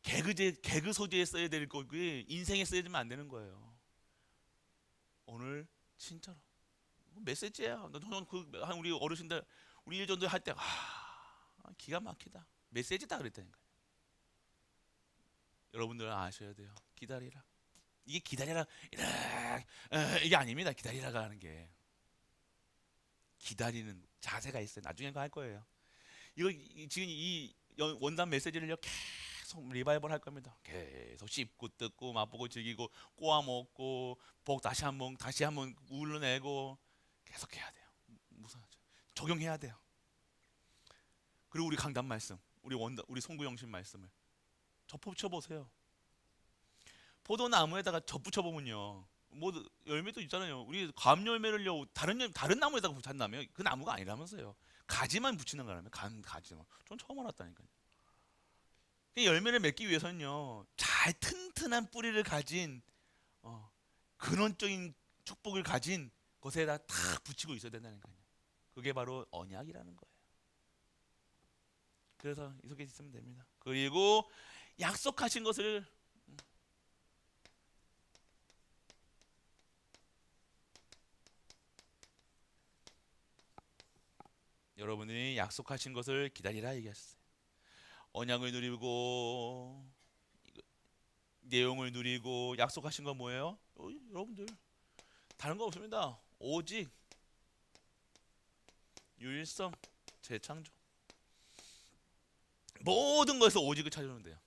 개그 소재에 써야 될 거고 인생에 써야 되면 안 되는 거예요. 오늘 진짜로 메시지야. 저는 우리 어르신들 우리 일전도 할 때 기가 막히다. 메시지다 그랬다니까. 여러분들은 아셔야 돼요. 기다리라. 이게 기다리라 이게 아닙니다. 기다리라가 하는 게 기다리는 자세가 있어요. 나중에 그거 할 거예요. 이거 지금 이 원단 메시지를요 계속 리바이벌 할 겁니다. 계속 씹고 뜯고 맛보고 즐기고 꼬아 먹고 복 다시 한번 울러내고 계속 해야 돼요. 무슨 적용해야 돼요. 그리고 우리 강단 말씀, 우리 송구영신 말씀을 접붙여 보세요. 포도나무에다가 접붙여 보면요, 뭐 열매도 있잖아요. 우리 감 열매를요 다른 나무에다가 붙였나면 그 나무가 아니라면서요. 가지만 붙이는 거라면 가지만. 전 처음 알았다니까요. 열매를 맺기 위해서는요 잘 튼튼한 뿌리를 가진 근원적인 축복을 가진 것에다 탁 붙이고 있어야 된다니까요. 그게 바로 언약이라는 거예요. 그래서 이 속에 있으면 됩니다. 그리고 약속하신 것을 여러분이 약속하신 것을 기다리라 얘기하셨어요. 언약을 누리고 내용을 누리고 약속하신 건 뭐예요? 여러분들 다른 거 없습니다. 오직 유일성, 재창조. 모든 것에서 오직을 찾으면 돼요.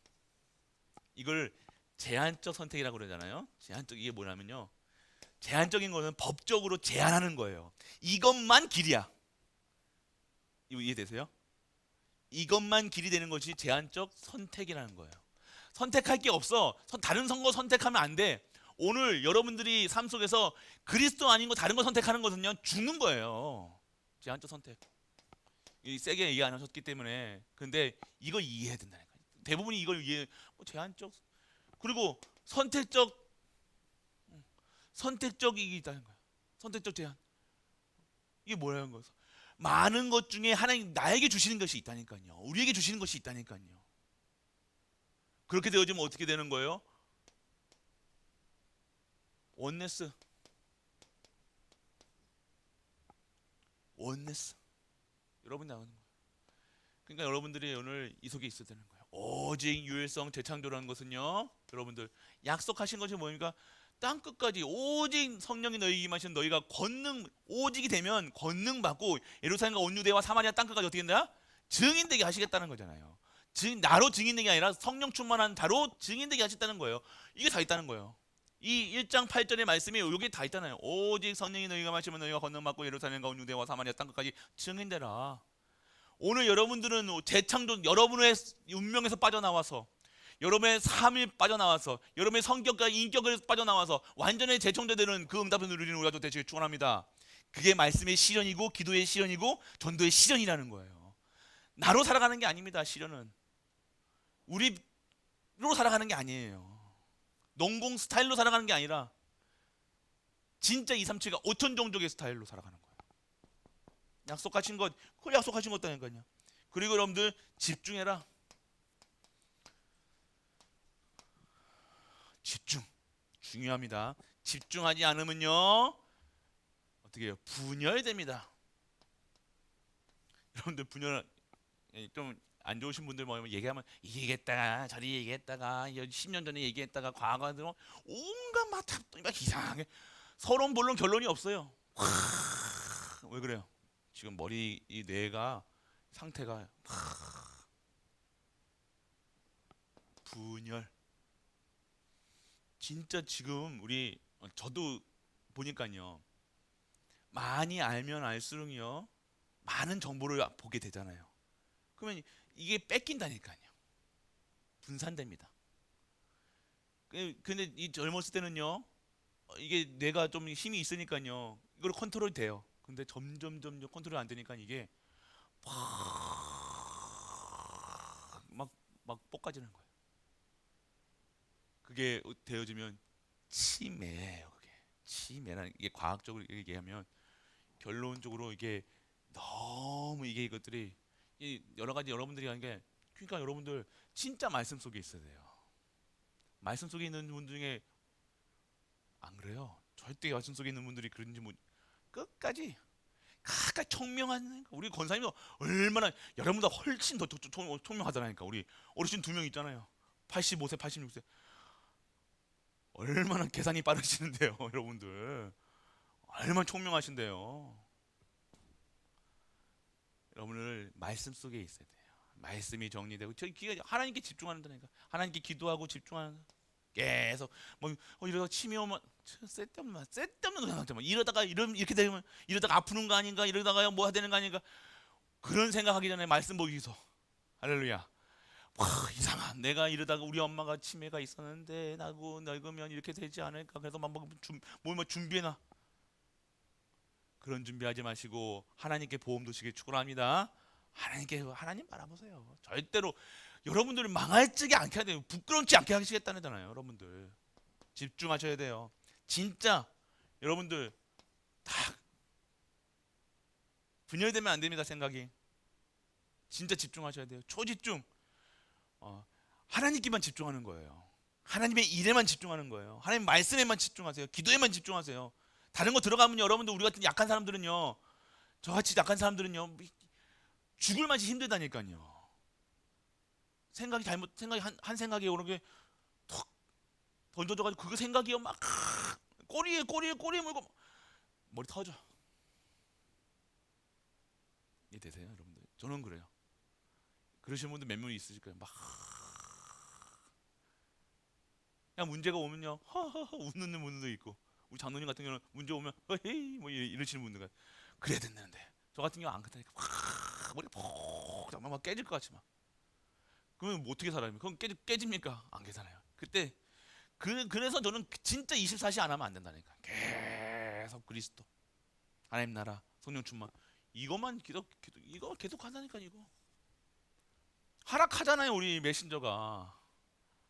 이걸 제한적 선택이라고 그러잖아요. 제한적, 이게 뭐냐면요, 제한적인 거는 법적으로 제한하는 거예요. 이것만 길이야. 이거 이해되세요? 이것만 길이 되는 것이 제한적 선택이라는 거예요. 선택할 게 없어. 다른 선거 선택하면 안 돼. 오늘 여러분들이 삶 속에서 그리스도 아닌 거 다른 거 선택하는 것은요, 죽는 거예요. 제한적 선택. 세게 이해 안 하셨기 때문에. 근데 이걸 이해해야 된다니까. 대부분이 이걸 이해. 제한적, 그리고 선택적이 있다는 거야. 선택적 제한. 이게 뭐라는 거예요? 많은 것 중에 하나님 나에게 주시는 것이 있다니까요. 우리에게 주시는 것이 있다니까요. 그렇게 되어지면 어떻게 되는 거예요? 원네스. 여러분 나오는 거예요. 그러니까 여러분들이 오늘 이 속에 있어야 되는 거예요. 오직 유일성 재창조라는 것은요, 여러분들 약속하신 것이 뭡니까? 땅 끝까지 오직 성령이 너희에게 임하시는 너희가 오직이 되면 권능 받고 예루살렘과 온 유대와 사마리아 땅 끝까지 어떻게 된다? 증인되게 하시겠다는 거잖아요. 나로 증인되게 아니라 성령 충만한 자로 증인되게 하셨다는 거예요. 이게 다 있다는 거예요. 이 1장 8절의 말씀이 여기 다 있잖아요. 오직 성령이 너희가 마시면 너희가 권능 받고 예루살렘과 온 유대와 사마리아 땅 끝까지 증인되라. 오늘 여러분들은 재창조, 여러분의 운명에서 빠져나와서, 여러분의 삶이 빠져나와서, 여러분의 성격과 인격을 빠져나와서 완전히 재창조되는 그 응답을 누리는 우리가 되시길 축원합니다. 그게 말씀의 실현이고 기도의 실현이고 전도의 실현이라는 거예요. 나로 살아가는 게 아닙니다. 실현은 우리로 살아가는 게 아니에요. 농공 스타일로 살아가는 게 아니라 진짜 237가 5천 종족의 스타일로 살아가는 거예요. 약속하신 것, 그걸 약속하신 것다니까요. 그리고 여러분들 집중해라. 집중 중요합니다. 집중하지 않으면요, 어떻게 해요? 분열됩니다. 여러분들 분열 좀 안 좋으신 분들 뭐 얘기하면 이 얘기했다가 저리 얘기했다가 10년 전에 얘기했다가 과거로 온갖 막 이상하게 서론 본론 결론이 없어요. 왜 그래요? 지금 머리 이 뇌가 상태가 분열. 진짜 지금 우리 저도 보니까요, 많이 알면 알수록요 많은 정보를 보게 되잖아요. 그러면 이게 뺏긴다니까요. 분산됩니다. 근데 이 젊었을 때는요, 이게 뇌가 좀 힘이 있으니까요 이걸 컨트롤이 돼요. 근데 점점 컨트롤 안 되니까 이게 막 볶아지는 거예요. 그게 되어지면 치매예요. 그게 치매라는, 이게 과학적으로 얘기하면 결론적으로 이게 너무 이것들이 여러 가지 여러분들이 하는 게, 그러니까 여러분들 진짜 말씀 속에 있어야 돼요. 말씀 속에 있는 분 중에 안 그래요? 절대 말씀 속에 있는 분들이 그런지 끝까지 가까이 청명한, 우리 권사님도 얼마나 여러분보다 훨씬 더 청명하다니까. 우리 어르신 2명 있잖아요. 85세, 86세. 얼마나 계산이 빠르시는데요, 여러분들. 얼마나 총명하신데요. 여러분들 말씀 속에 있어야 돼요. 말씀이 정리되고 하나님께 집중한다니까. 하나님께 기도하고 집중하는, 계속 이러다가 치매 오면 쓸데없는 생각, 이러다가 이렇게 되면 이러다가 아프는 거 아닌가, 이러다가 뭐 해야 되는 거 아닌가, 그런 생각하기 전에 말씀 보기서 할렐루야. 이상한, 내가 이러다가 우리 엄마가 치매가 있었는데 나고 늙으면 이렇게 되지 않을까, 그래서 뭘 준비해놔. 그런 준비하지 마시고 하나님께 보험 두시길 축원합니다. 하나님 바라보세요. 절대로 여러분들은 망할지 않게 해야 돼요. 부끄럽지 않게 하시겠다는 거잖아요. 여러분들 집중하셔야 돼요. 진짜 여러분들 다 분열되면 안 됩니다. 생각이 진짜 집중하셔야 돼요. 초집중. 하나님께만 집중하는 거예요. 하나님의 일에만 집중하는 거예요. 하나님 말씀에만 집중하세요. 기도에만 집중하세요. 다른 거 들어가면 여러분들, 우리 같은 약한 사람들은요, 저같이 약한 사람들은요 죽을 맛이 힘들다니까요. 생각이 한 생각이 오는 게 턱 던져져가지고 그 생각이요 막 꼬리에 물고 머리 터져. 이해되세요, 여러분들? 저는 그래요. 그러시는 분들 몇 명 있으실 거예요. 막 그냥 문제가 오면요, 허허허 웃는 분들도 있고, 우리 장로님 같은 경우는 문제 오면 헤이 뭐 이러시는 분들 그래야 된다는데, 저 같은 경우 안 그렇다니까. 확 머리 폭 정말 막 깨질 것 같이 막. 그러면 뭐 어떻게 살아요? 그럼 깨집니까? 안 깨잖아요. 그때 그래서 저는 진짜 24시 안 하면 안 된다니까. 계속 그리스도, 하나님 나라, 성령 충만, 이것만 이거 계속 한다니까. 이거 하락하잖아요, 우리 메신저가.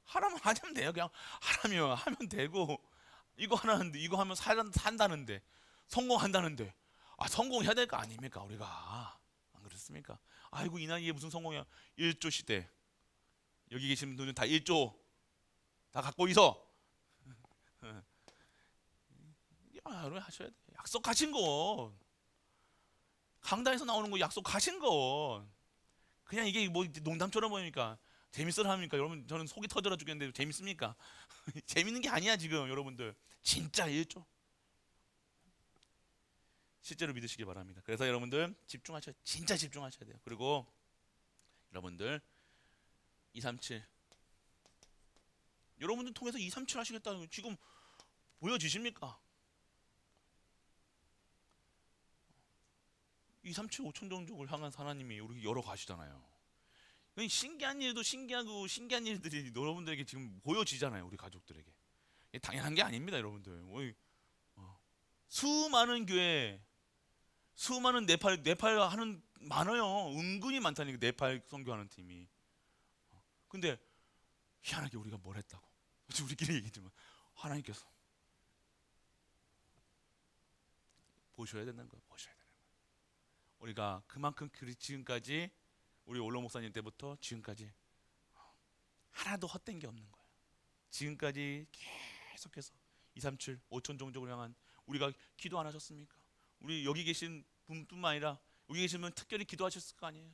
하면 돼요. 그냥 하면 되고, 이거 하나는데, 이거 하면 산다는데, 성공한다는데, 성공해야 될 거 아닙니까, 우리가? 안 그렇습니까? 아이고, 이 나이에 무슨 성공이야. 1조 시대. 여기 계신 분들은 다 1조 다 갖고 있어. 여러분 하셔야 돼. 약속하신 거, 강단에서 나오는 거 약속하신 거. 그냥 이게 뭐 농담처럼 보니까 재밌어 합니까? 여러분, 저는 속이 터져라 죽겠는데 재밌습니까? 재밌는 게 아니야 지금 여러분들. 진짜 1조 실제로 믿으시기 바랍니다. 그래서 여러분들 집중하셔야, 진짜 집중하셔야 돼요. 그리고 여러분들 237, 여러분들 통해서 237 하시겠다는 거 지금 보여지십니까? 237 5천 종족을 향한 하나님이 우리 열어가시잖아요. 신기한 일도 신기하고, 신기한 일들이 여러분들에게 지금 보여지잖아요. 우리 가족들에게. 당연한 게 아닙니다, 여러분들. 수많은 교회, 수많은 네팔 하는 많아요. 은근히 많다니까, 네팔 선교하는 팀이. 근데 희한하게 우리가 뭘 했다고? 지금 우리끼리 얘기지만 하나님께서 보셔야 된다는 거예요. 보셔야 되는 거예요. 우리가 그만큼 지금까지, 우리 올로 목사님 때부터 지금까지 하나도 헛된 게 없는 거예요. 지금까지 계속해서 237 5천 종족을 향한, 우리가 기도 안 하셨습니까? 우리 여기 계신 분뿐만 아니라 여기 계시면 특별히 기도하셨을 거 아니에요.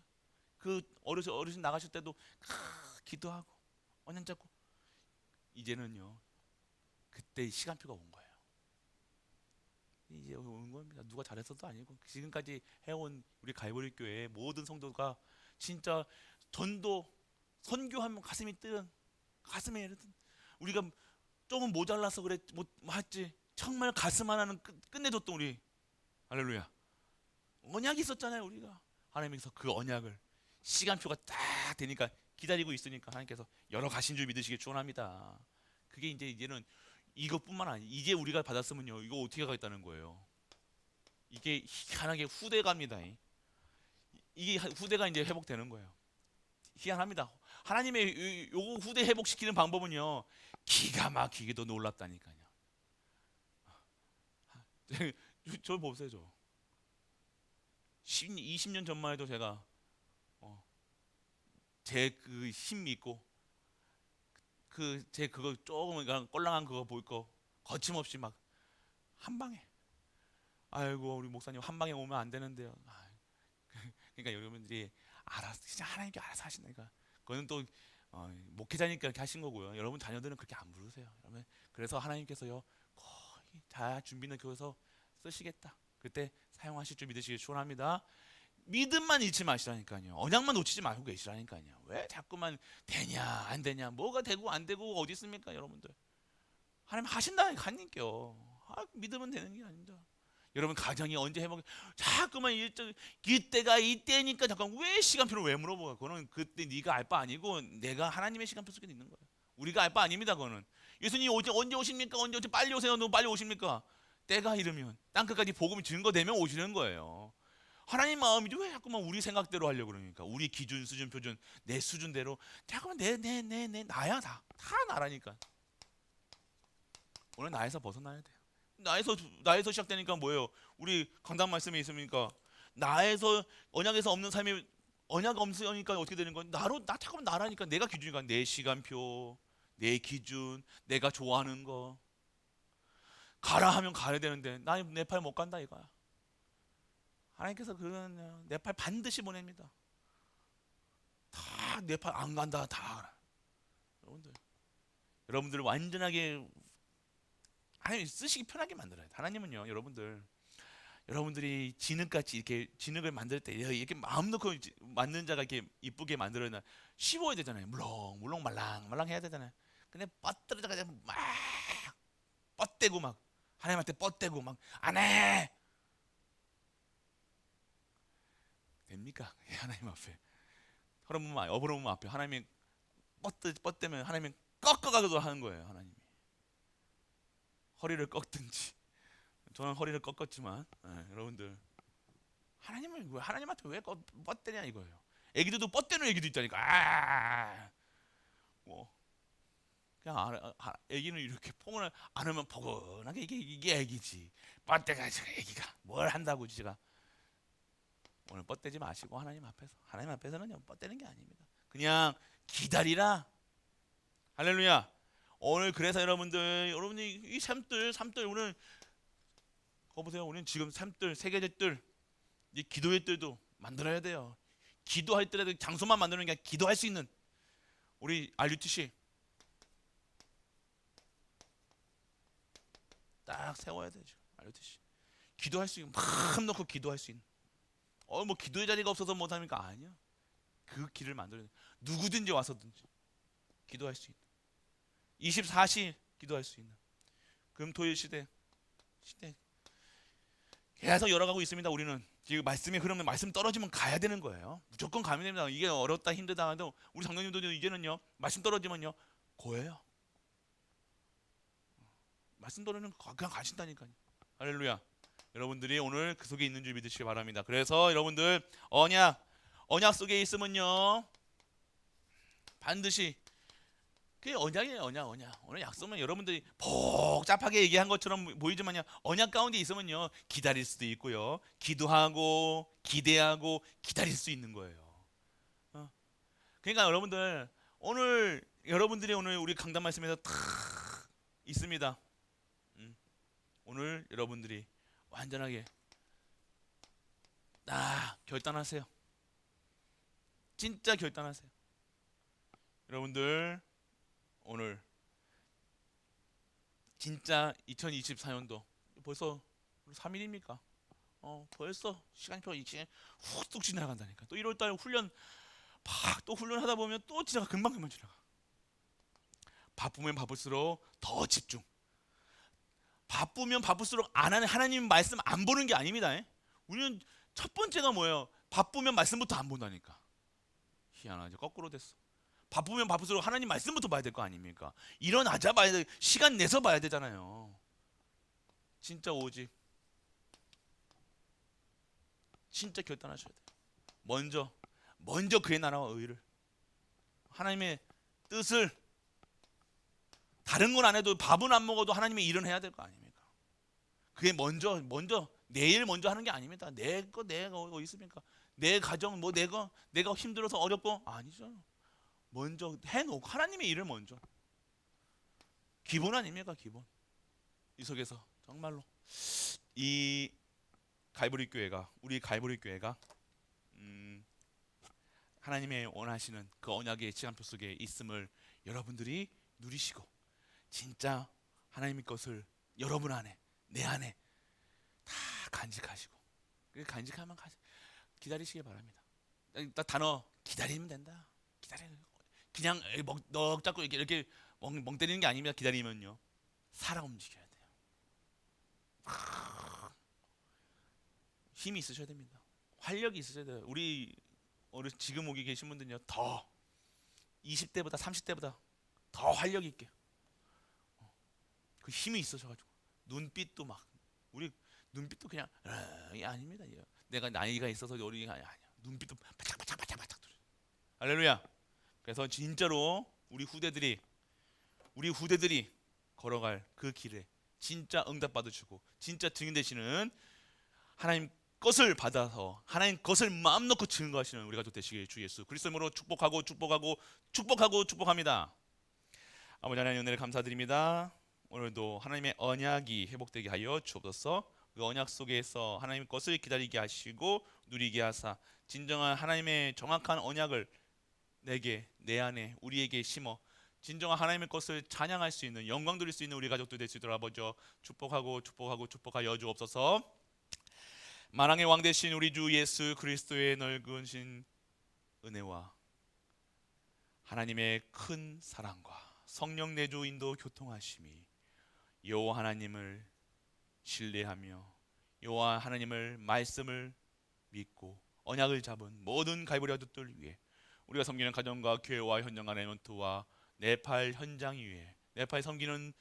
그 어르신 나가실 때도 기도하고 언양 잡고. 이제는요, 그때 시간표가 온 거예요. 이제 온 겁니다. 누가 잘했어도 아니고, 지금까지 해온 우리 갈보리 교회의 모든 성도가 진짜 전도 선교하면 가슴이 뜨는, 가슴에 이르든, 우리가 조금 모자라서 그래 못 했지, 정말 가슴 하나는 끝내줬던 우리, 할렐루야, 언약이 있었잖아요. 우리가 하나님께서 그 언약을, 시간표가 딱 되니까 기다리고 있으니까 하나님께서 열어 가신 줄 믿으시길 축원합니다. 그게 이제는 이것뿐만 아니, 이제 우리가 받았으면요, 이거 어떻게 가겠다는 거예요. 이게 희한하게 후대갑니다. 이게 후대가 이제 회복되는 거예요. 희한합니다. 하나님의 요 후대 회복시키는 방법은요, 기가 막히게도 놀랍다니까요. 저 보세요. 저 20년 전만 해도 제가 제 그 힘 믿고, 제 그거 조금 꼴랑한 그거 볼 거 거침없이 막 한 방에, 아이고 우리 목사님 한 방에 오면 안 되는데요. 그러니까 여러분들이 알아서, 진짜 하나님께 알아서 하신다니까. 그거는 또 목회자니까 이렇게 하신 거고요. 여러분 자녀들은 그렇게 안 부르세요. 여러분, 그래서 하나님께서요 거의 다 준비는 교회에서 쓰시겠다. 그때 사용하실 줄 믿으시길 축원합니다. 믿음만 잃지 마시라니까요. 언약만 놓치지 말고 계시라니까요. 왜 자꾸만 되냐 안 되냐, 뭐가 되고 안 되고 어디 있습니까, 여러분들? 하나님 하신다니까, 하나님께요. 믿으면 되는 게 아닙니다. 여러분 가정이 언제 회복, 자꾸만 이때가 이때니까 잠깐 왜 시간표를 왜 물어봐? 그거는 그때 네가 알 바 아니고 내가 하나님의 시간표 속에 있는 거예요. 우리가 알 바 아닙니다. 그거는 예수님 언제 오십니까? 언제 빨리 오세요. 너무 빨리 오십니까? 때가 이르면, 땅끝까지 복음이 증거되면 오시는 거예요. 하나님 마음이지 왜 자꾸만 우리 생각대로 하려고 그러니까. 우리 기준, 수준, 표준, 내 수준대로 자꾸만 내 나야, 다 나라니까. 오늘 나에서 벗어나야 돼요. 나에서 시작되니까 뭐예요? 우리 강단 말씀에 있습니까? 나에서, 언약에서 없는 삶이, 언약 없으니까 어떻게 되는 건, 나 잠깐만 나라니까. 내가 기준이니까, 내 시간표, 내 기준, 내가 좋아하는 거. 가라 하면 가야 되는데 나 네팔 못 간다 이거야. 하나님께서 그런 네팔 반드시 보냅니다. 다 네팔 안 간다 다. 여러분들 완전하게 하나님 쓰시기 편하게 만들어야 돼. 하나님은요, 여러분들 여러분들이 진흙같이 이렇게 진흙을 만들 때 이렇게 마음 놓고 만든 자가 이렇게 이쁘게 만들어야 씹어야 되잖아요. 물렁물렁 말랑말랑 해야 되잖아요. 근데 뻗들어다가 막 뻗대고 막 하나님한테 뻗대고 막 안 해. 됩니까? 하나님 앞에 어려운 마음 앞에 하나님이 뻗대면 하나님이 꺾어가기도 하는 거예요. 하나님이 허리를 꺾든지. 저는 허리를 꺾었지만 여러분들 하나님한테 왜 뻗대냐 이거예요. 애기들도 뻗대는 애기도 있다니까. 뭐 그냥 애기는 이렇게 폰을 안으면 포근하게 이게 애기지. 뻗대가지고 애기가 뭘 한다고 제가 오늘 뻗대지 마시고 하나님 앞에서는 뻗대는 게 아닙니다. 그냥 기다리라. 할렐루야. 오늘 그래서 여러분들이 이 삶들 오늘 거 보세요. 우리는 지금 삶들 세계의 뜰, 이 기도의 뜰도 만들어야 돼요. 기도할 때라도 장소만 만드는 게 아니라 기도할 수 있는 우리 RUTC 딱 세워야 되죠. RUTC 기도할 수 있는 마음 놓고 기도할 수 있는 뭐 기도의 자리가 없어서 못합니까? 아니야. 그 길을 만들어야 돼. 누구든지 와서든지 기도할 수 있는 24시 기도할 수 있는 금토일 시대 계속 열어가고 있습니다. 우리는 지금 말씀이 흐르면 말씀 떨어지면 가야 되는 거예요. 무조건 가면 됩니다. 이게 어렵다 힘들다 해도 우리 장로님도 이제는요 말씀 떨어지면요 고해요. 말씀 떨어지면 그냥 가신다니까요. 할렐루야. 여러분들이 오늘 그 속에 있는 줄 믿으시기 바랍니다. 그래서 여러분들 언약 속에 있으면요 반드시 그게 언약이에요. 언약. 오늘 약속은 여러분들이 복잡하게 얘기한 것처럼 보이지만요. 언약 가운데 있으면요. 기다릴 수도 있고요. 기도하고 기대하고 기다릴 수 있는 거예요. 그러니까 여러분들 오늘 여러분들이 오늘 우리 강단 말씀에서 다 있습니다. 오늘 여러분들이 완전하게 결단하세요. 진짜 결단하세요. 여러분들 오늘 진짜 2024년도 벌써 3일입니까? 벌써 시간표 이제 훅 지나간다니까. 또 1월달 훈련 또 훈련하다 보면 또 지나가 금방 지나가. 바쁘면 바쁠수록 더 집중. 바쁘면 바쁠수록 안 하는 하나님 말씀 안 보는 게 아닙니다. 우리는 첫 번째가 뭐예요? 바쁘면 말씀부터 안 본다니까. 희한하죠. 거꾸로 됐어. 바쁘면 바쁠수록 하나님 말씀부터 봐야 될 거 아닙니까? 일어나자 봐야 돼. 시간 내서 봐야 되잖아요. 진짜 오직 진짜 결단하셔야 돼요. 먼저 그의 나라와 의를 하나님의 뜻을 다른 건 안 해도 밥은 안 먹어도 하나님의 일은 해야 될 거 아닙니까? 그게 먼저 내일 먼저 하는 게 아닙니다. 내가 어디 있습니까? 내 가정 내가 힘들어서 어렵고 아니죠. 먼저 해놓고 하나님의 일을 먼저 기본 아닙니까? 기본. 이 속에서 정말로 이 우리 갈보리 교회가 하나님의 원하시는 그 언약의 시간표 속에 있음을 여러분들이 누리시고 진짜 하나님의 것을 여러분 안에 내 안에 다 간직하시고 간직하면 기다리시기 바랍니다. 딱 단어 기다리면 된다. 그냥 넋 잡고 이렇게 멍 때리는 게 아닙니다. 기다리면요 살아 움직여야 돼요. 힘이 있으셔야 됩니다. 활력이 있으셔야 돼요. 우리 지금 오기 계신 분들은요 더 20대보다 30대보다 더 활력 있게 그 힘이 있으셔가지고 눈빛도 막 우리 눈빛도 그냥 아닙니다. 내가 나이가 있어서 어리가 아니야. 눈빛도 바짝바짝 할렐루야. 그래서 진짜로 우리 후대들이 걸어갈 그 길에 진짜 응답 받으시고 진짜 증인 되시는 하나님 것을 받아서 하나님 것을 마음 놓고 증거하시는 우리 가족 되시길 주 예수 그리스도 이름으로 축복합니다. 아버지 하나님 은혜를 감사드립니다. 오늘도 하나님의 언약이 회복되게 하여 주옵소서. 그 언약 속에서 하나님 것을 기다리게 하시고 누리게 하사 진정한 하나님의 정확한 언약을 내 안에 우리에게 심어 진정한 하나님의 것을 찬양할 수 있는 영광 돌릴 수 있는 우리 가족들 될 수 있도록 아버지 축복하여 주옵소서. 만왕의 왕 되신 우리 주 예수 그리스도의 넓으신 은혜와 하나님의 큰 사랑과 성령 내주 인도 교통하심이 여호와 하나님을 신뢰하며 여호와 하나님을 말씀을 믿고 언약을 잡은 모든 갈보리아들들 위해 우리가 섬기는 가정과 교회와 현장 안의 멘트와 네팔 현장 위에 네팔 섬기는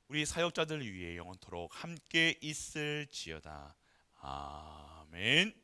우리 사역자들 위해 영원토록 함께 있을지어다. 아멘.